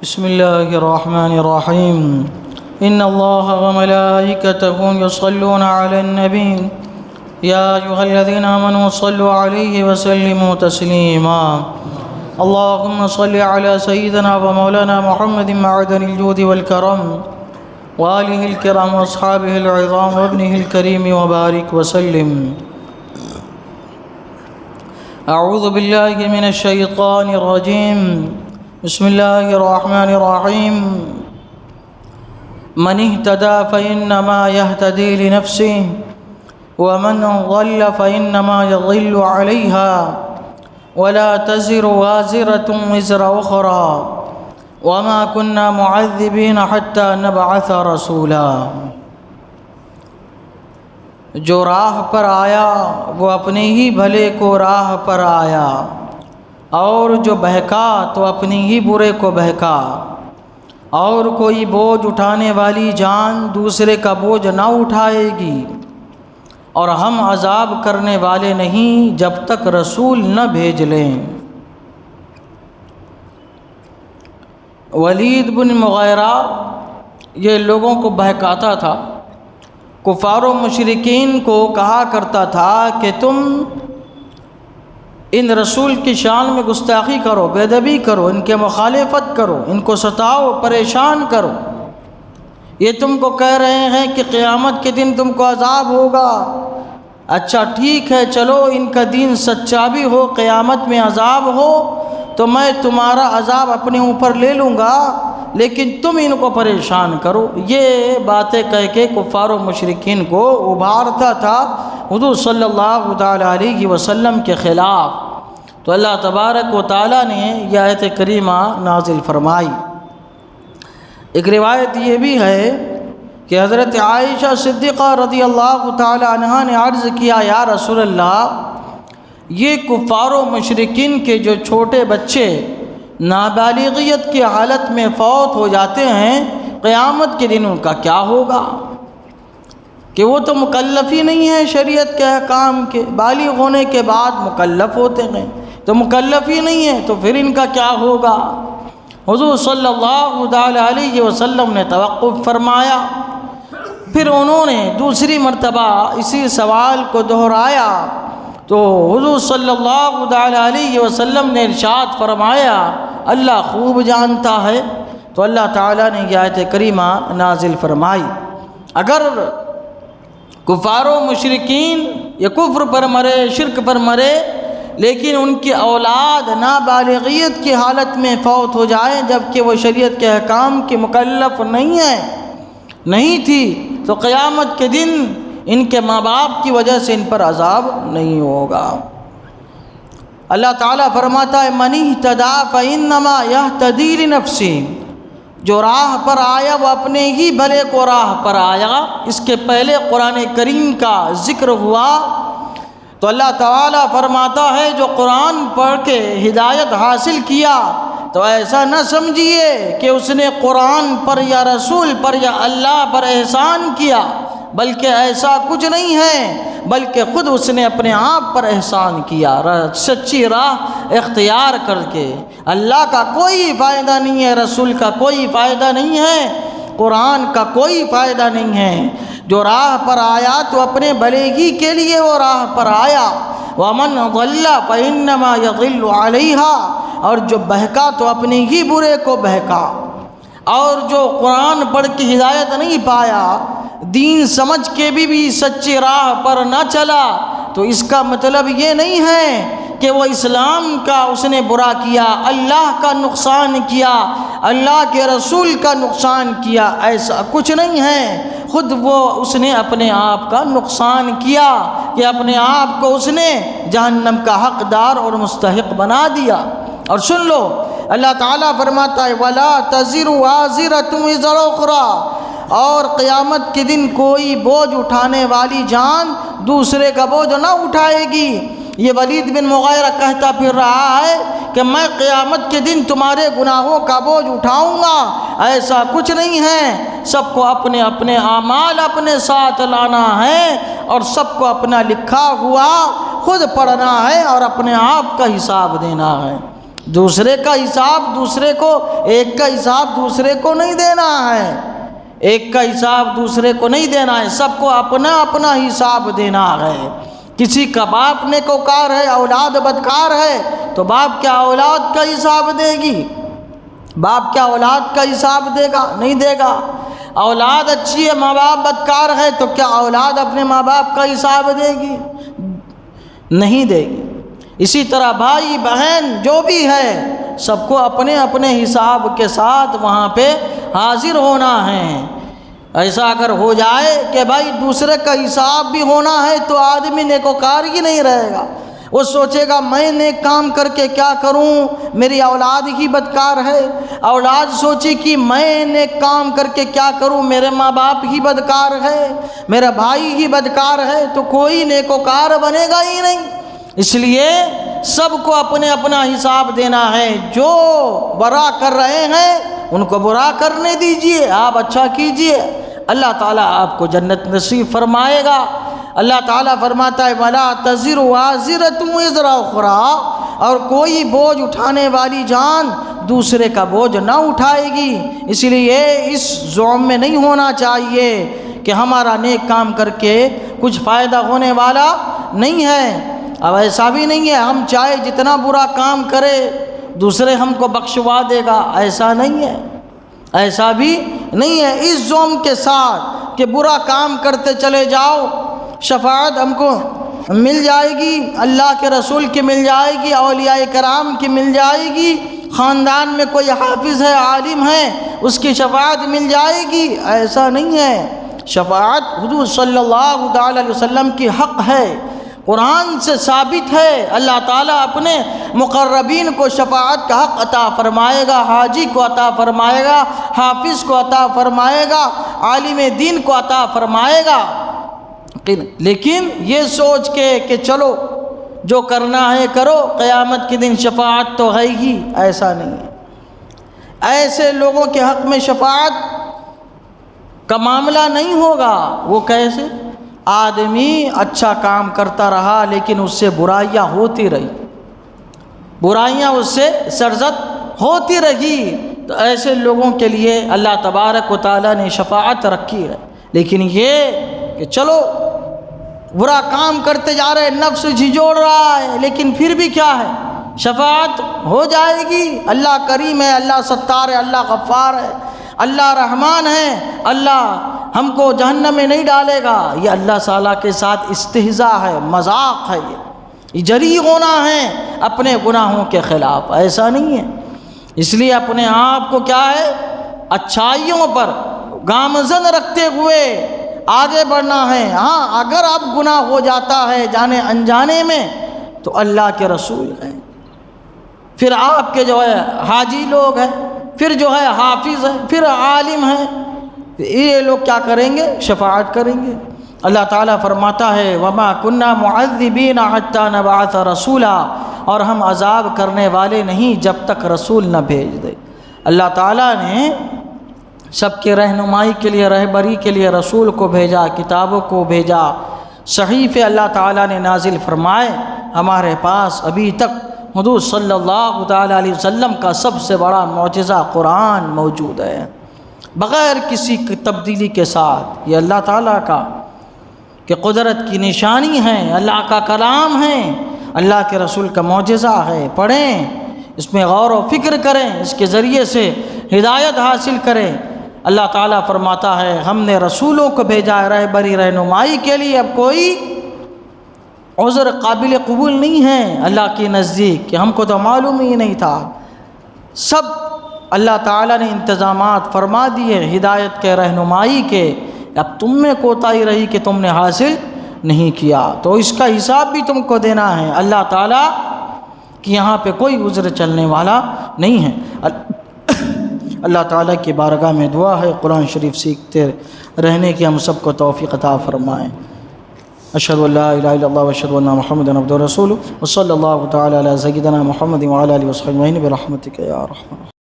بسم الله الرحمن الرحيم إن الله وملائكته يصلون على النبي يا أيها الذين آمنوا صلوا عليه وسلموا تسليما اللهم صل على سيدنا ومولانا محمد معدن الجود والكرم وآله الكرام وأصحابه العظام وابنه الكريم وبارك وسلم. أعوذ بالله من الشيطان الرجيم. بسم الله الرحمن الرحيم. من اهتدى فإنما يهتدي لنفسه ومن ضل فإنما يضل عليها ولا تزر وازرة وزر أخرى وما كنا معذبين حتى نبعث رسولا. جو راہ پر آیا وہ اپنے ہی بھلے کو راہ پر آیا، اور جو بہکا تو اپنی ہی برے کو بہکا، اور کوئی بوجھ اٹھانے والی جان دوسرے کا بوجھ نہ اٹھائے گی، اور ہم عذاب کرنے والے نہیں جب تک رسول نہ بھیج لیں. ولید بن مغیرہ یہ لوگوں کو بہکاتا تھا، کفار و مشرکین کو کہا کرتا تھا کہ تم ان رسول کی شان میں گستاخی کرو، بے ادبی کرو، ان کے مخالفت کرو، ان کو ستاؤ، پریشان کرو. یہ تم کو کہہ رہے ہیں کہ قیامت کے دن تم کو عذاب ہوگا. اچھا ٹھیک ہے، چلو ان کا دین سچا بھی ہو، قیامت میں عذاب ہو تو میں تمہارا عذاب اپنے اوپر لے لوں گا، لیکن تم ان کو پریشان کرو. یہ باتیں کہہ کے کفار و مشرکین کو ابھارتا تھا حضور صلی اللہ تعالی علیہ وسلم کے خلاف. تو اللہ تبارک و تعالیٰ نے یہ آیت کریمہ نازل فرمائی. ایک روایت یہ بھی ہے کہ حضرت عائشہ صدیقہ رضی اللہ تعالی عنہا نے عرض کیا، یا رسول اللہ، یہ کفار و مشرکین کے جو چھوٹے بچے نابالغیت کی حالت میں فوت ہو جاتے ہیں، قیامت کے دن ان کا کیا ہوگا؟ کہ وہ تو مکلف ہی نہیں ہیں شریعت کے احکام کے، بالغ ہونے کے بعد مکلف ہوتے ہیں تو مکلف ہی نہیں ہیں، تو پھر ان کا کیا ہوگا؟ حضور صلی اللہ تعالی علیہ وسلم نے توقف فرمایا. پھر انہوں نے دوسری مرتبہ اسی سوال کو دہرایا تو حضور صلی اللہ تعالی علیہ وسلم نے ارشاد فرمایا، اللہ خوب جانتا ہے. تو اللہ تعالیٰ نے یہ آیت کریمہ نازل فرمائی. اگر کفار و مشرکین یہ کفر پر مرے، شرک پر مرے، لیکن ان کی اولاد نابالغیت کی حالت میں فوت ہو جائے جبکہ وہ شریعت کے احکام کے مکلف نہیں تھی، تو قیامت کے دن ان کے ماں باپ کی وجہ سے ان پر عذاب نہیں ہوگا. اللہ تعالیٰ فرماتا ہے، من اہتدی فانما یہتدی لنفسہ. جو راہ پر آیا وہ اپنے ہی بھلے کو راہ پر آیا. اس کے پہلے قرآن کریم کا ذکر ہوا تو اللہ تعالیٰ فرماتا ہے جو قرآن پڑھ کے ہدایت حاصل کیا تو ایسا نہ سمجھیے کہ اس نے قرآن پر یا رسول پر یا اللہ پر احسان کیا، بلکہ ایسا کچھ نہیں ہے، بلکہ خود اس نے اپنے آپ پر احسان کیا. سچی راہ اختیار کر کے اللہ کا کوئی فائدہ نہیں ہے، رسول کا کوئی فائدہ نہیں ہے، قرآن کا کوئی فائدہ نہیں ہے. جو راہ پر آیا تو اپنے بھلے ہی کے لیے وہ راہ پر آیا. وَمَنْ ضَلَّ فَإِنَّمَا يَضِلُّ عَلَيْهَا. اور جو بہکا تو اپنے ہی برے کو بہکا. اور جو قرآن پڑھ کے ہدایت نہیں پایا، دین سمجھ کے بھی سچی راہ پر نہ چلا، تو اس کا مطلب یہ نہیں ہے کہ وہ اسلام کا اس نے برا کیا، اللہ کا نقصان کیا، اللہ کے رسول کا نقصان کیا. ایسا کچھ نہیں ہے. خود وہ اس نے اپنے آپ کا نقصان کیا کہ اپنے آپ کو اس نے جہنم کا حقدار اور مستحق بنا دیا. اور سن لو، اللہ تعالیٰ فرماتا ہے، وَلَا تَزِرُ وَازِرَةٌ وِزْرَ أُخْرَىٰ. اور قیامت کے دن کوئی بوجھ اٹھانے والی جان دوسرے کا بوجھ نہ اٹھائے گی. یہ ولید بن مغیرہ کہتا پھر رہا ہے کہ میں قیامت کے دن تمہارے گناہوں کا بوجھ اٹھاؤں گا. ایسا کچھ نہیں ہے. سب کو اپنے اپنے اعمال اپنے ساتھ لانا ہے اور سب کو اپنا لکھا ہوا خود پڑھنا ہے اور اپنے آپ کا حساب دینا ہے. دوسرے کا حساب دوسرے کو، ایک کا حساب دوسرے کو نہیں دینا ہے، ایک کا حساب دوسرے کو نہیں دینا ہے، سب کو اپنا اپنا حساب دینا ہے۔ کسی کا باپ نیکوکار ہے، اولاد بدکار ہے، تو باپ کیا اولاد کا حساب دے گی؟ باپ کیا اولاد کا حساب دے گا؟ نہیں دے گا۔ اولاد اچھی ہے، ماں باپ بدکار ہے، تو کیا اولاد اپنے ماں باپ کا حساب دے گی؟ نہیں دے گی۔ اسی طرح بھائی بہن جو بھی ہے، سب کو اپنے اپنے حساب کے ساتھ وہاں پہ حاضر ہونا ہے۔ ایسا اگر ہو جائے کہ بھائی دوسرے کا حساب بھی ہونا ہے، تو آدمی نیکوکار ہی نہیں رہے گا۔ وہ سوچے گا میں نیک کام کر کے کیا کروں، میری اولاد ہی بدکار ہے۔ اولاد سوچی کہ میں نیک کام کر کے کیا کروں، میرے ماں باپ ہی بدکار ہے، میرا بھائی ہی بدکار ہے، تو کوئی نیکوکار بنے گا ہی نہیں۔ اس لیے سب کو اپنے اپنا حساب دینا ہے۔ جو برا کر رہے ہیں ان کو برا کرنے دیجئے، آپ اچھا کیجئے، اللہ تعالیٰ آپ کو جنت نصیب فرمائے گا۔ اللہ تعالیٰ فرماتا ہے وَلَا تَزِرُ وَازِرَةٌ وِزْرَ أُخْرَىٰ، اور کوئی بوجھ اٹھانے والی جان دوسرے کا بوجھ نہ اٹھائے گی۔ اس لیے اس زوم میں نہیں ہونا چاہیے کہ ہمارا نیک کام کر کے کچھ فائدہ ہونے والا نہیں ہے۔ اب ایسا بھی نہیں ہے ہم چاہے جتنا برا کام کرے دوسرے ہم کو بخشوا دے گا، ایسا نہیں ہے، ایسا بھی نہیں ہے۔ اس زوم کے ساتھ کہ برا کام کرتے چلے جاؤ، شفاعت ہم کو مل جائے گی، اللہ کے رسول کی مل جائے گی، اولیاء کرام کی مل جائے گی، خاندان میں کوئی حافظ ہے، عالم ہے، اس کی شفاعت مل جائے گی، ایسا نہیں ہے۔ شفاعت حضور صلی اللہ تعالی علیہ وسلم کی حق ہے، قرآن سے ثابت ہے۔ اللہ تعالیٰ اپنے مقربین کو شفاعت کا حق عطا فرمائے گا، حاجی کو عطا فرمائے گا، حافظ کو عطا فرمائے گا، عالم دین کو عطا فرمائے گا۔ لیکن یہ سوچ کے کہ چلو جو کرنا ہے کرو، قیامت کے دن شفاعت تو ہے ہی، ایسا نہیں ہے۔ ایسے لوگوں کے حق میں شفاعت کا معاملہ نہیں ہوگا۔ وہ کیسے؟ آدمی اچھا کام کرتا رہا لیکن اس سے برائیاں ہوتی رہی، برائیاں اس سے سرزد ہوتی رہی، تو ایسے لوگوں کے لیے اللہ تبارک و تعالیٰ نے شفاعت رکھی ہے۔ لیکن یہ کہ چلو برا کام کرتے جا رہے، نفس جھنجھوڑ رہا ہے، لیکن پھر بھی کیا ہے، شفاعت ہو جائے گی۔ اللہ کریم ہے، اللہ ستار ہے، اللہ غفار ہے، اللہ رحمان ہے، اللہ ہم کو جہنم میں نہیں ڈالے گا۔ یہ اللہ تعالیٰ کے ساتھ استہزاء ہے، مذاق ہے، یہ جری ہونا ہے اپنے گناہوں کے خلاف، ایسا نہیں ہے۔ اس لیے اپنے آپ کو کیا ہے، اچھائیوں پر گامزن رکھتے ہوئے آگے بڑھنا ہے۔ ہاں اگر اب گناہ ہو جاتا ہے جانے انجانے میں تو اللہ کے رسول ہیں، پھر آپ کے جو ہے حاجی لوگ ہیں، پھر جو ہے حافظ ہے، پھر عالم ہیں، یہ لوگ کیا کریں گے، شفاعت کریں گے۔ اللہ تعالیٰ فرماتا ہے وَمَا كُنَّا مُعَذِّبِينَ حَتَّى نَبْعَثَ رَسُولًا، اور ہم عذاب کرنے والے نہیں جب تک رسول نہ بھیج دے۔ اللہ تعالیٰ نے سب کے رہنمائی کے لیے، رہبری کے لیے رسول کو بھیجا، کتابوں کو بھیجا، صحیفے اللہ تعالیٰ نے نازل فرمائے۔ ہمارے پاس ابھی تک حضور صلی اللہ تعالیٰ علیہ وسلم کا سب سے بڑا معجزہ قرآن موجود ہے، بغیر کسی تبدیلی کے ساتھ۔ یہ اللہ تعالیٰ کا کہ قدرت کی نشانی ہے، اللہ کا کلام ہے، اللہ کے رسول کا معجزہ ہے۔ پڑھیں، اس میں غور و فکر کریں، اس کے ذریعے سے ہدایت حاصل کریں۔ اللہ تعالیٰ فرماتا ہے ہم نے رسولوں کو بھیجا ہے رہبری رہنمائی کے لیے۔ اب کوئی عذر قابل قبول نہیں ہے اللہ کے نزدیک کہ ہم کو تو معلوم ہی نہیں تھا۔ سب اللہ تعالیٰ نے انتظامات فرما دیے ہدایت کے، رہنمائی کے، اب تم میں کوتاہی رہی کہ تم نے حاصل نہیں کیا، تو اس کا حساب بھی تم کو دینا ہے۔ اللہ تعالیٰ کہ یہاں پہ کوئی عذر چلنے والا نہیں ہے۔ اللہ تعالیٰ کی بارگاہ میں دعا ہے قرآن شریف سیکھتے رہنے کی ہم سب کو توفیق عطا فرمائیں۔ اشہد ان لا الہ الا اللہ واشہد ان محمدا عبدہ ورسولہ، وصلی اللہ تعالی علی سیدنا محمد وعلی آلہ وصحبہ اجمعین برحمتک یا ارحم۔